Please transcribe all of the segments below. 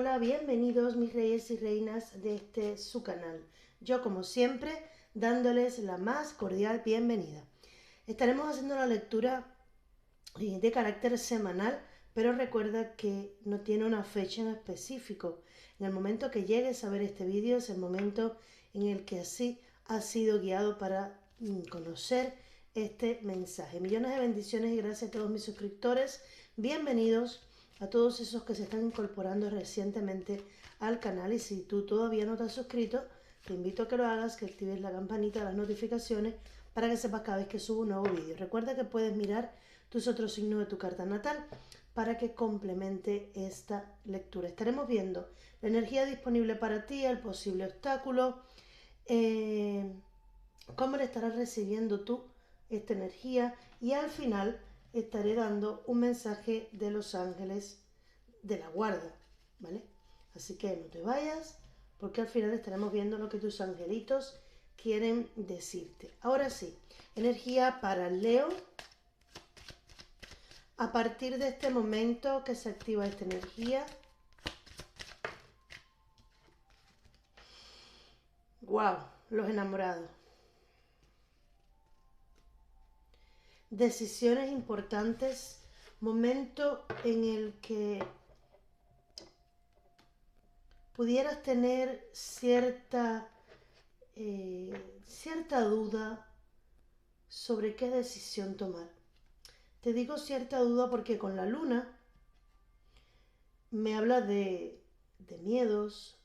Hola, bienvenidos mis reyes y reinas de su canal. Yo como siempre dándoles la más cordial bienvenida. Estaremos haciendo la lectura de carácter semanal, pero recuerda que no tiene una fecha en específico. En el momento que llegues a ver este vídeo es el momento en el que así has sido guiado para conocer este mensaje. Millones de bendiciones y gracias a todos mis suscriptores. Bienvenidos a todos esos que se están incorporando recientemente al canal, y si tú todavía no te has suscrito, te invito a que lo hagas, que actives la campanita de las notificaciones para que sepas cada vez que subo un nuevo vídeo. Recuerda que puedes mirar tus otros signos de tu carta natal para que complemente esta lectura. Estaremos viendo la energía disponible para ti, el posible obstáculo, cómo le estarás recibiendo tú esta energía, y al final estaré dando un mensaje de los ángeles de la guarda, ¿vale? Así que no te vayas, porque al final estaremos viendo lo que tus angelitos quieren decirte. Ahora sí, energía para Leo. A partir de este momento que se activa esta energía, wow, los enamorados. Decisiones importantes, momento en el que pudieras tener cierta duda sobre qué decisión tomar. Te digo cierta duda porque con la luna me habla de miedos,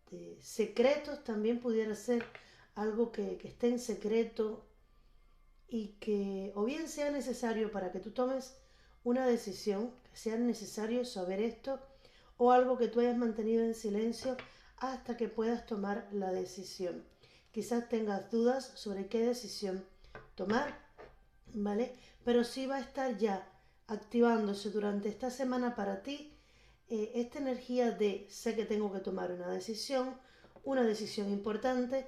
de secretos. También pudiera ser algo que esté en secreto y que o bien sea necesario para que tú tomes una decisión, que sea necesario saber esto, o algo que tú hayas mantenido en silencio hasta que puedas tomar la decisión. Quizás tengas dudas sobre qué decisión tomar, ¿vale? Pero sí va a estar ya activándose durante esta semana para ti esta energía de sé que tengo que tomar una decisión importante.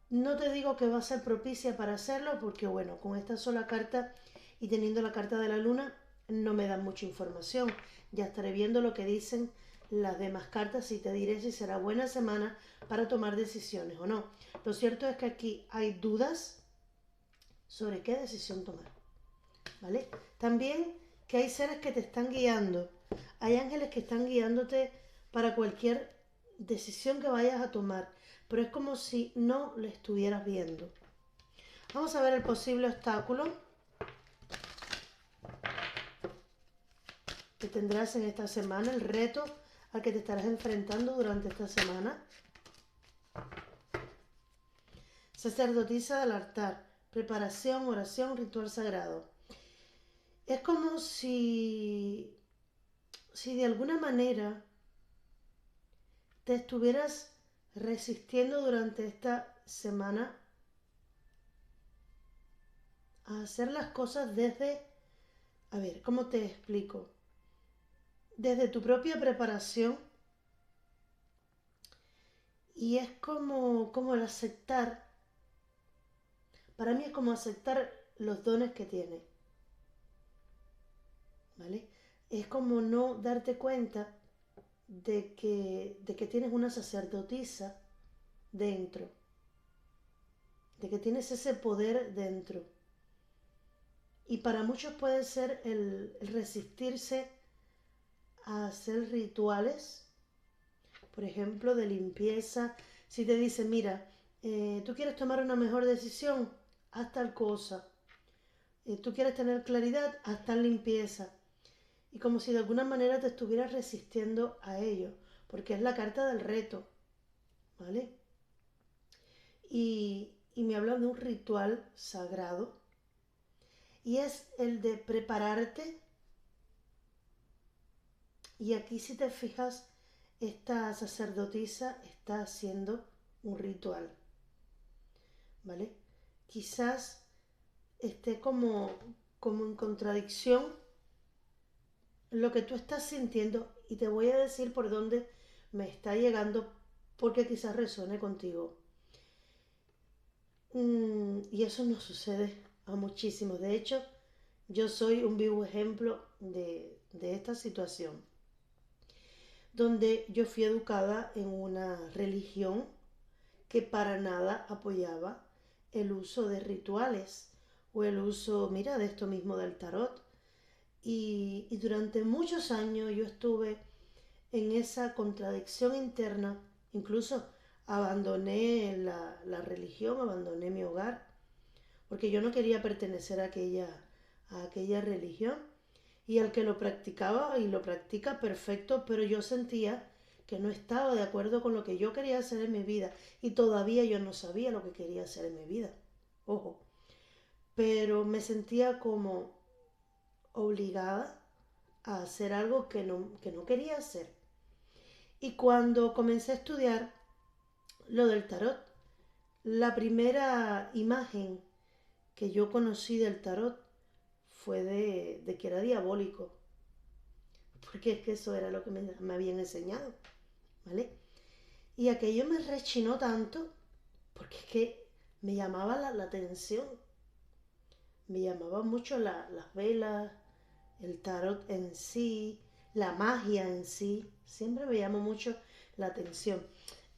No te digo que va a ser propicia para hacerlo, porque bueno, con esta sola carta y teniendo la carta de la luna no me dan mucha información. Ya estaré viendo lo que dicen las demás cartas y te diré si será buena semana para tomar decisiones o no. Lo cierto es que aquí hay dudas sobre qué decisión tomar, ¿vale? También que hay seres que te están guiando. Hay ángeles que están guiándote para cualquier decisión que vayas a tomar, pero es como si no lo estuvieras viendo. Vamos a ver el posible obstáculo que tendrás en esta semana, el reto al que te estarás enfrentando durante esta semana. Sacerdotisa del altar, preparación, oración, ritual sagrado. Es como si de alguna manera te estuvieras resistiendo durante esta semana a hacer las cosas desde, a ver, ¿cómo te explico? Desde tu propia preparación, y es como el aceptar, para mí es como aceptar los dones que tienes, ¿vale? Es como no darte cuenta de que tienes una sacerdotisa dentro, de que tienes ese poder dentro. Y para muchos puede ser el resistirse a hacer rituales, por ejemplo, de limpieza. Si te dicen, mira, tú quieres tomar una mejor decisión, haz tal cosa. Tú quieres tener claridad, haz tal limpieza. Y como si de alguna manera te estuvieras resistiendo a ello, porque es la carta del reto, ¿vale? Y me habla de un ritual sagrado, y es el de prepararte. Y aquí, si te fijas, esta sacerdotisa está haciendo un ritual, ¿vale? Quizás esté como en contradicción lo que tú estás sintiendo, y te voy a decir por dónde me está llegando, porque quizás resuene contigo. Y eso nos sucede a muchísimos. De hecho, yo soy un vivo ejemplo de esta situación. donde yo fui educada en una religión que para nada apoyaba el uso de rituales o el uso, mira, de esto mismo del tarot. Y durante muchos años yo estuve en esa contradicción interna, incluso abandoné la religión, abandoné mi hogar, porque yo no quería pertenecer a aquella religión. Y al que lo practicaba y lo practica perfecto, pero yo sentía que no estaba de acuerdo con lo que yo quería hacer en mi vida y todavía yo no sabía lo que quería hacer en mi vida. Ojo, pero me sentía como obligada a hacer algo que no quería hacer. Y cuando comencé a estudiar lo del tarot, la primera imagen que yo conocí del tarot fue de que era diabólico, porque es que eso era lo que me habían enseñado, ¿vale? Y aquello me rechinó tanto, porque es que me llamaba la atención, me llamaba mucho las velas, el tarot en sí, la magia en sí, siempre me llamó mucho la atención.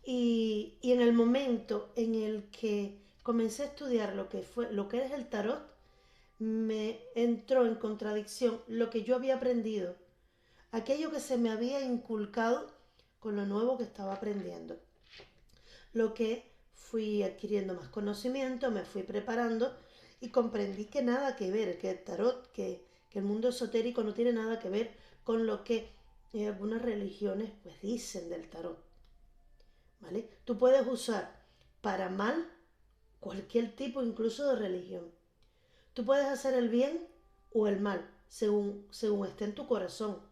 Y en el momento en el que comencé a estudiar lo que es el tarot, me entró en contradicción lo que yo había aprendido, aquello que se me había inculcado con lo nuevo que estaba aprendiendo. Lo que fui adquiriendo más conocimiento, me fui preparando y comprendí que nada que ver, que el tarot, que el mundo esotérico no tiene nada que ver con lo que algunas religiones pues dicen del tarot, ¿vale? Tú puedes usar para mal cualquier tipo incluso de religión. Tú puedes hacer el bien o el mal, según esté en tu corazón,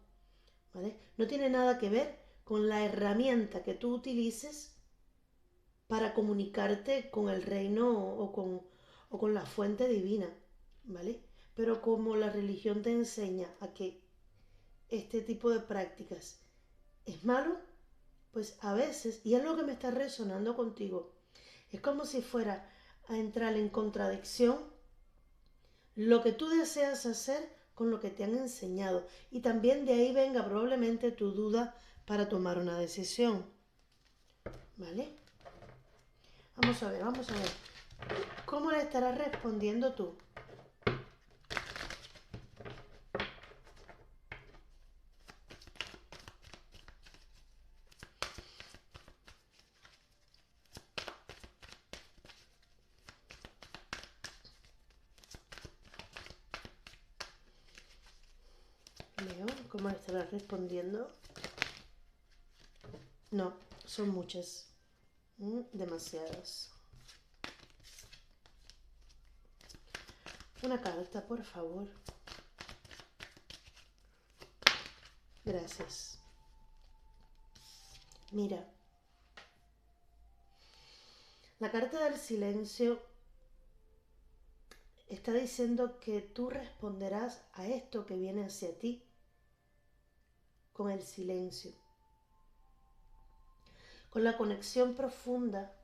¿vale? No tiene nada que ver con la herramienta que tú utilices para comunicarte con el reino o con la fuente divina, ¿vale? Pero como la religión te enseña a que este tipo de prácticas es malo, pues a veces, y es lo que me está resonando contigo, es como si fuera a entrar en contradicción lo que tú deseas hacer con lo que te han enseñado. Y también de ahí venga probablemente tu duda para tomar una decisión, ¿vale? Vamos a ver. ¿Cómo le estarás respondiendo tú? Leo, ¿cómo le estarás respondiendo? No, son muchas. Demasiadas. Una carta, por favor. Gracias. Mira, la carta del silencio está diciendo que tú responderás a esto que viene hacia ti con el silencio, con la conexión profunda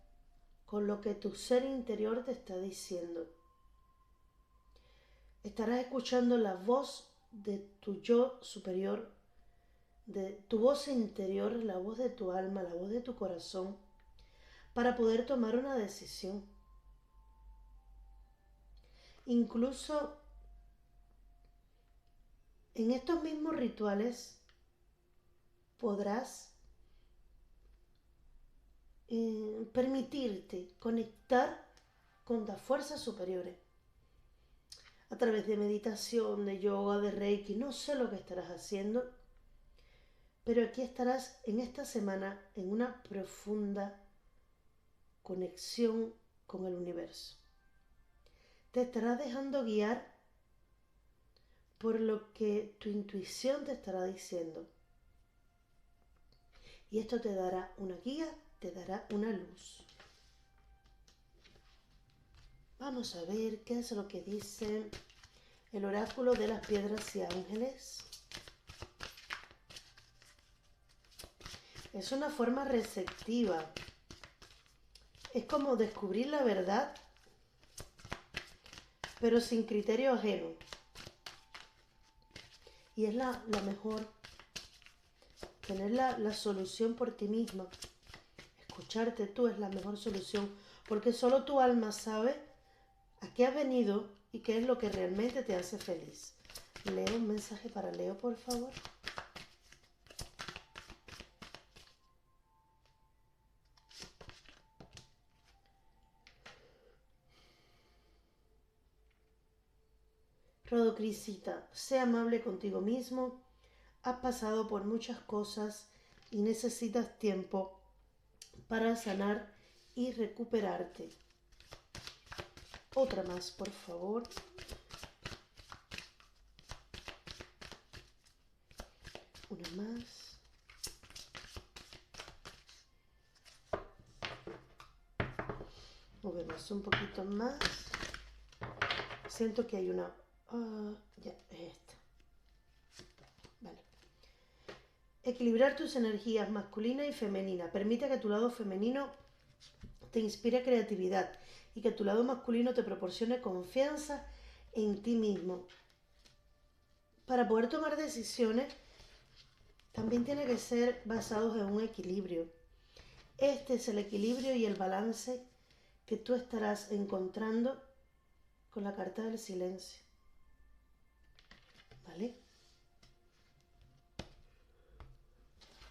con lo que tu ser interior te está diciendo. Estarás escuchando la voz de tu yo superior, de tu voz interior, la voz de tu alma, la voz de tu corazón, para poder tomar una decisión. Incluso en estos mismos rituales podrás permitirte conectar con las fuerzas superiores a través de meditación, de yoga, de reiki, no sé lo que estarás haciendo, pero aquí estarás en esta semana en una profunda conexión con el universo. Te estarás dejando guiar por lo que tu intuición te estará diciendo. Y esto te dará una guía, te dará una luz. Vamos a ver qué es lo que dice el oráculo de las piedras y ángeles. Es una forma receptiva. Es como descubrir la verdad, pero sin criterio ajeno. Y es la tener la solución por ti misma. Escucharte tú es la mejor solución, porque solo tu alma sabe a qué has venido y qué es lo que realmente te hace feliz. Leo un mensaje para Leo, por favor. Rodocrisita, sé amable contigo mismo. Has pasado por muchas cosas y necesitas tiempo para sanar y recuperarte. Otra más, por favor. Una más. Movemos un poquito más. Siento que hay una... ya, es esta. Vale. Equilibrar tus energías masculina y femenina. Permite que tu lado femenino te inspire creatividad y que tu lado masculino te proporcione confianza en ti mismo. Para poder tomar decisiones, también tiene que ser basados en un equilibrio. Este es el equilibrio y el balance que tú estarás encontrando con la carta del silencio. ¿Vale?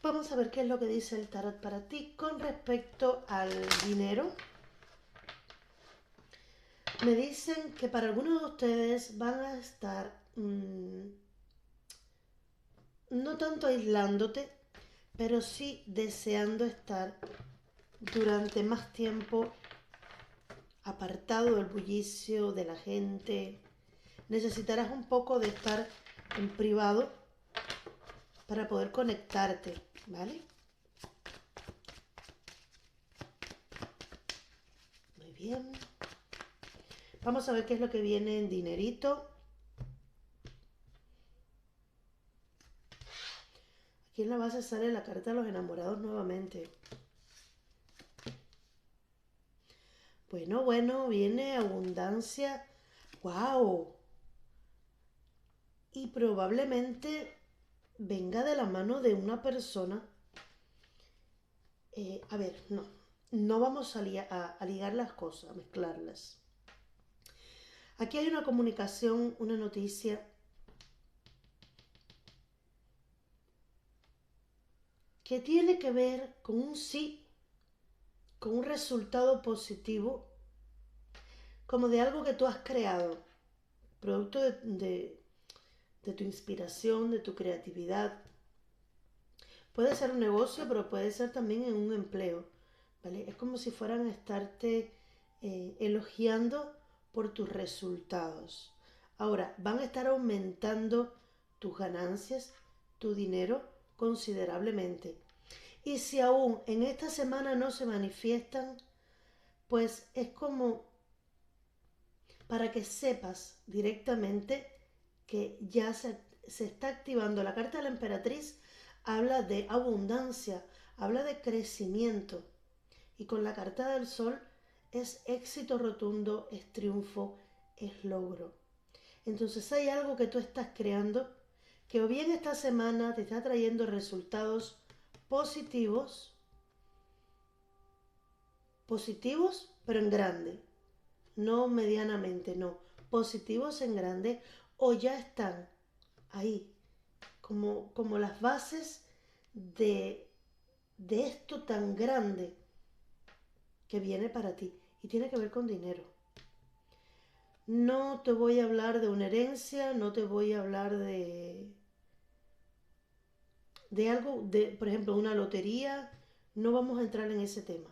Vamos a ver qué es lo que dice el tarot para ti con respecto al dinero. Me dicen que para algunos de ustedes van a estar no tanto aislándote, pero sí deseando estar durante más tiempo apartado del bullicio de la gente. Necesitarás un poco de estar en privado para poder conectarte, ¿vale? Muy bien. Vamos a ver qué es lo que viene en dinerito. Aquí en la base sale la carta de los enamorados nuevamente. Bueno, viene abundancia. ¡Wow! Y probablemente venga de la mano de una persona. No vamos a ligar las cosas, a mezclarlas. Aquí hay una comunicación, una noticia que tiene que ver con un sí, con un resultado positivo, como de algo que tú has creado, producto de tu inspiración, de tu creatividad. Puede ser un negocio, pero puede ser también en un empleo, ¿vale? Es como si fueran a estarte elogiando por tus resultados. Ahora, van a estar aumentando tus ganancias, tu dinero considerablemente. Y si aún en esta semana no se manifiestan, pues es como para que sepas directamente que ya se está activando. La carta de la emperatriz habla de abundancia, habla de crecimiento. Y con la carta del sol es éxito rotundo, es triunfo, es logro. Entonces hay algo que tú estás creando que o bien esta semana te está trayendo resultados positivos, pero en grande, no medianamente, no, positivos en grande, o ya están ahí, como las bases de esto tan grande que viene para ti y tiene que ver con dinero. No te voy a hablar de una herencia, no te voy a hablar de algo, por ejemplo, una lotería, no vamos a entrar en ese tema.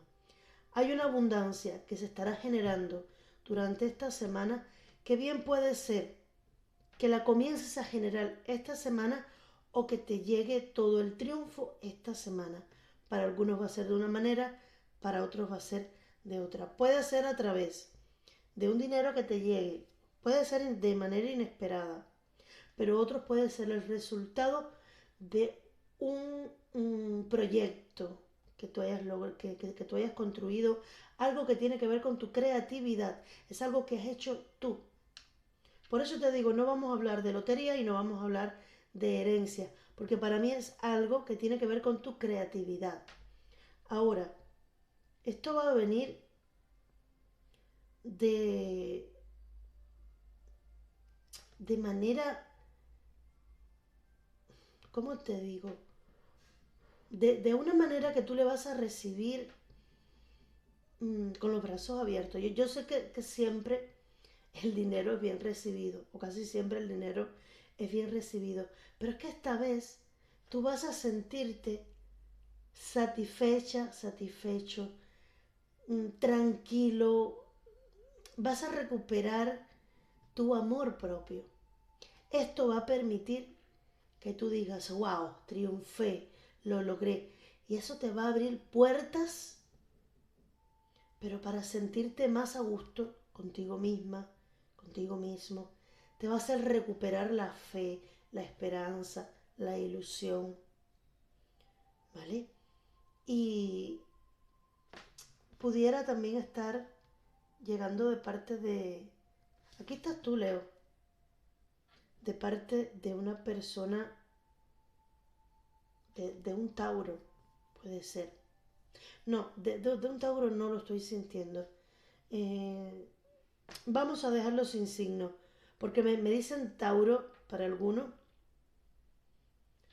Hay una abundancia que se estará generando durante esta semana que bien puede ser que la comiences a generar esta semana o que te llegue todo el triunfo esta semana. Para algunos va a ser de una manera, para otros va a ser de otra. Puede ser a través de un dinero que te llegue, puede ser de manera inesperada, pero otros puede ser el resultado de un proyecto que tú hayas que tú hayas construido, algo que tiene que ver con tu creatividad, es algo que has hecho tú. Por eso te digo, no vamos a hablar de lotería y no vamos a hablar de herencia, porque para mí es algo que tiene que ver con tu creatividad. Ahora, esto va a venir de, de manera, ¿cómo te digo? De una manera que tú le vas a recibir con los brazos abiertos. Yo sé que siempre el dinero es bien recibido, o casi siempre el dinero es bien recibido, pero es que esta vez tú vas a sentirte satisfecha, satisfecho, tranquilo, vas a recuperar tu amor propio. Esto va a permitir que tú digas, wow, triunfé, lo logré. Y eso te va a abrir puertas, pero para sentirte más a gusto contigo misma, contigo mismo. Te va a hacer recuperar la fe, la esperanza, la ilusión. ¿Vale? Y pudiera también estar llegando de parte de... Aquí estás tú, Leo. De parte de una persona, de un Tauro, puede ser. No, de un Tauro no lo estoy sintiendo. Eh, Vamos a dejarlo sin signo, porque me dicen Tauro para algunos,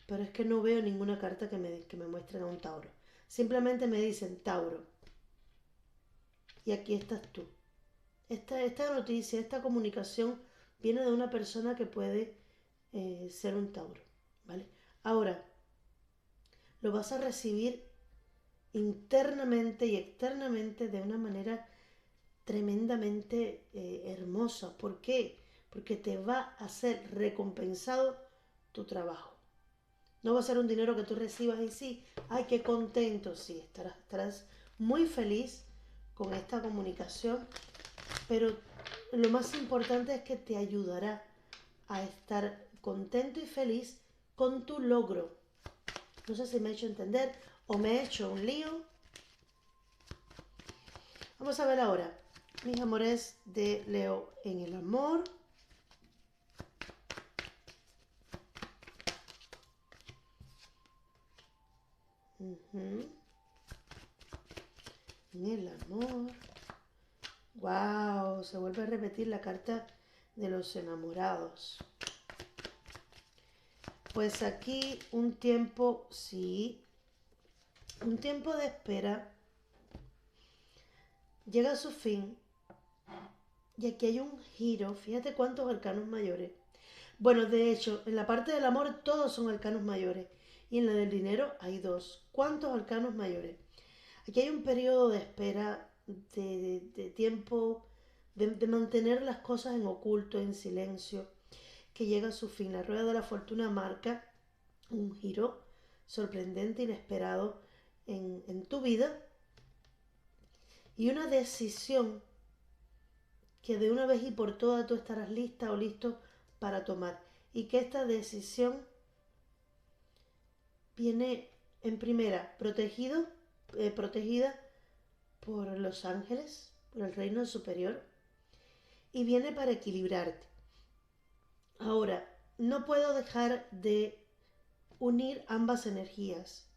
pero es que no veo ninguna carta que me muestren a un Tauro. Simplemente me dicen Tauro. Y aquí estás tú. Esta noticia, esta comunicación viene de una persona que puede ser un Tauro. ¿Vale? Ahora, lo vas a recibir internamente y externamente de una manera tremendamente hermosa. ¿Por qué? Porque te va a ser recompensado tu trabajo. No va a ser un dinero que tú recibas y sí, ay, qué contento, sí, estarás muy feliz con esta comunicación, pero lo más importante es que te ayudará a estar contento y feliz con tu logro. No sé si me he hecho entender o me he hecho un lío. Vamos a ver ahora, mis amores de Leo en el amor. En el amor. Wow, se vuelve a repetir la carta de los enamorados. Pues aquí un tiempo, sí, un tiempo de espera llega a su fin y aquí hay un giro. Fíjate cuántos arcanos mayores. Bueno, de hecho, en la parte del amor todos son arcanos mayores y en la del dinero hay dos. ¿Cuántos arcanos mayores? Aquí hay un periodo de espera, de tiempo, de mantener las cosas en oculto, en silencio, que llega a su fin. La rueda de la fortuna marca un giro sorprendente, inesperado en tu vida y una decisión que de una vez y por todas tú estarás lista o listo para tomar. Y que esta decisión viene en primera protegida por los ángeles, por el reino superior, y viene para equilibrarte. Ahora, no puedo dejar de unir ambas energías,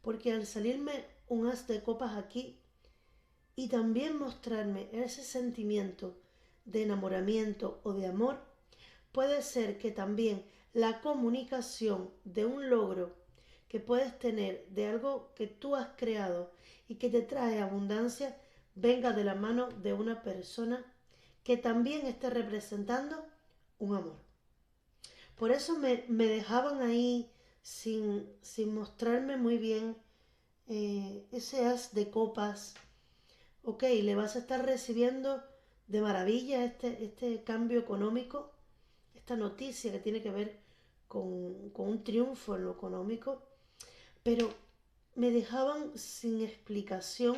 porque al salirme un as de copas aquí y también mostrarme ese sentimiento de enamoramiento o de amor, puede ser que también la comunicación de un logro que puedes tener de algo que tú has creado y que te trae abundancia venga de la mano de una persona que también esté representando un amor. Por eso me dejaban ahí sin mostrarme muy bien ese as de copas. Ok, le vas a estar recibiendo de maravilla este cambio económico, esta noticia que tiene que ver con un triunfo en lo económico, pero me dejaban sin explicación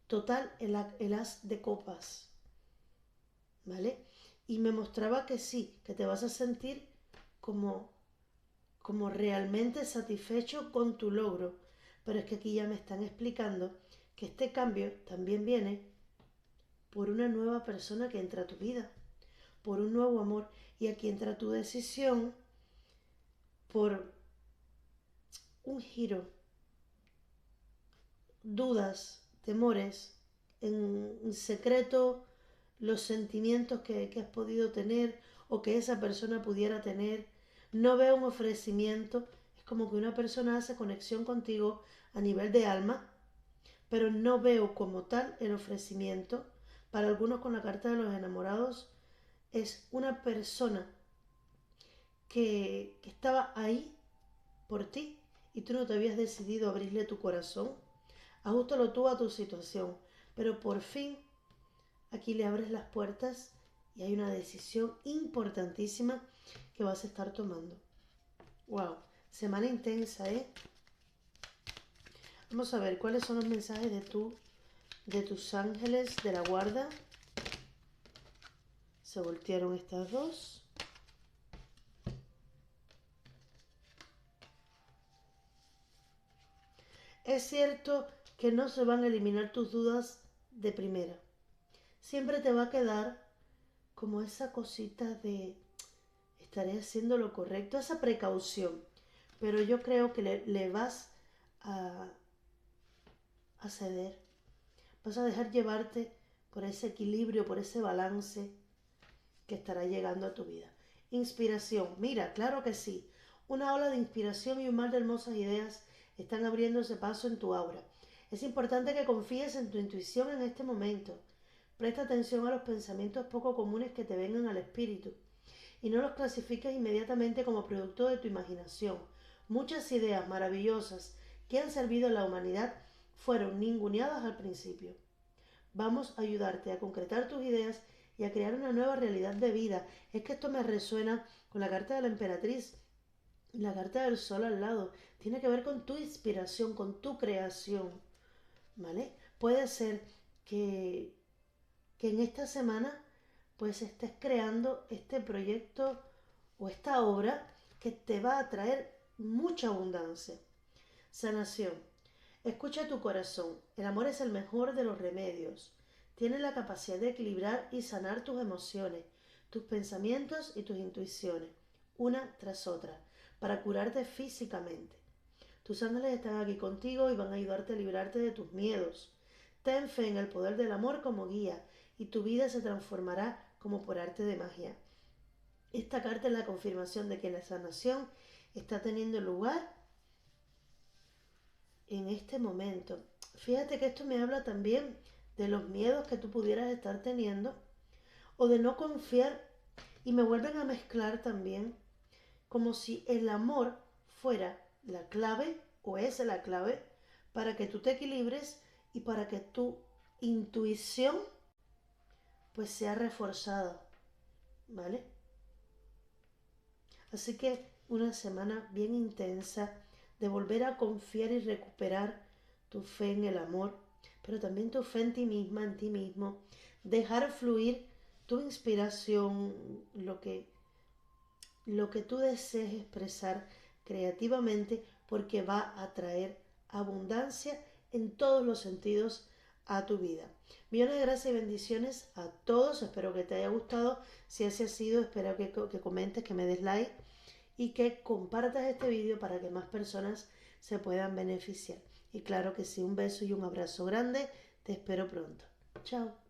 total el as de copas, ¿vale? Y me mostraba que sí, que te vas a sentir como, como realmente satisfecho con tu logro, pero es que aquí ya me están explicando que este cambio también viene por una nueva persona que entra a tu vida, por un nuevo amor, y aquí entra tu decisión por un giro, dudas, temores, en secreto los sentimientos que has podido tener o que esa persona pudiera tener. No veo un ofrecimiento, es como que una persona hace conexión contigo a nivel de alma, pero no veo como tal el ofrecimiento. Para algunos con la carta de los enamorados es una persona que estaba ahí por ti y tú no te habías decidido abrirle tu corazón. Ajústalo tú a tu situación, pero por fin aquí le abres las puertas y hay una decisión importantísima que vas a estar tomando. Wow, semana intensa, ¿eh? Vamos a ver cuáles son los mensajes de tus ángeles de la guarda. Se voltearon estas dos. Es cierto que no se van a eliminar tus dudas de primera. Siempre te va a quedar como esa cosita de estaré haciendo lo correcto, esa precaución. Pero yo creo que le vas a, a ceder. Vas a dejar llevarte por ese equilibrio, por ese balance que estará llegando a tu vida. Inspiración. Mira, claro que sí. Una ola de inspiración y un mar de hermosas ideas están abriéndose paso en tu aura. Es importante que confíes en tu intuición en este momento. Presta atención a los pensamientos poco comunes que te vengan al espíritu y no los clasifiques inmediatamente como producto de tu imaginación. Muchas ideas maravillosas que han servido a la humanidad fueron ninguneadas al principio. Vamos a ayudarte a concretar tus ideas y a crear una nueva realidad de vida. Es que esto me resuena con la carta de la emperatriz y la carta del sol al lado. Tiene que ver con tu inspiración, con tu creación, ¿vale? Puede ser que, que en esta semana pues estés creando este proyecto o esta obra que te va a traer mucha abundancia. Sanación. Escucha tu corazón. El amor es el mejor de los remedios. Tiene la capacidad de equilibrar y sanar tus emociones, tus pensamientos y tus intuiciones, una tras otra, para curarte físicamente. Tus ángeles están aquí contigo y van a ayudarte a librarte de tus miedos. Ten fe en el poder del amor como guía y tu vida se transformará como por arte de magia. Esta carta es la confirmación de que la sanación está teniendo lugar en este momento. Fíjate que esto me habla también de los miedos que tú pudieras estar teniendo o de no confiar y me vuelven a mezclar también como si el amor fuera la clave o es la clave para que tú te equilibres y para que tu intuición pues sea reforzada, ¿vale? Así que una semana bien intensa de volver a confiar y recuperar tu fe en el amor, pero también tu fe en ti misma, en ti mismo, dejar fluir tu inspiración, lo que tú desees expresar creativamente, porque va a traer abundancia en todos los sentidos a tu vida. Millones de gracias y bendiciones a todos. Espero que te haya gustado. Si así ha sido, espero que comentes, que me des like y que compartas este vídeo para que más personas se puedan beneficiar. Y claro que sí, un beso y un abrazo grande. Te espero pronto. Chao.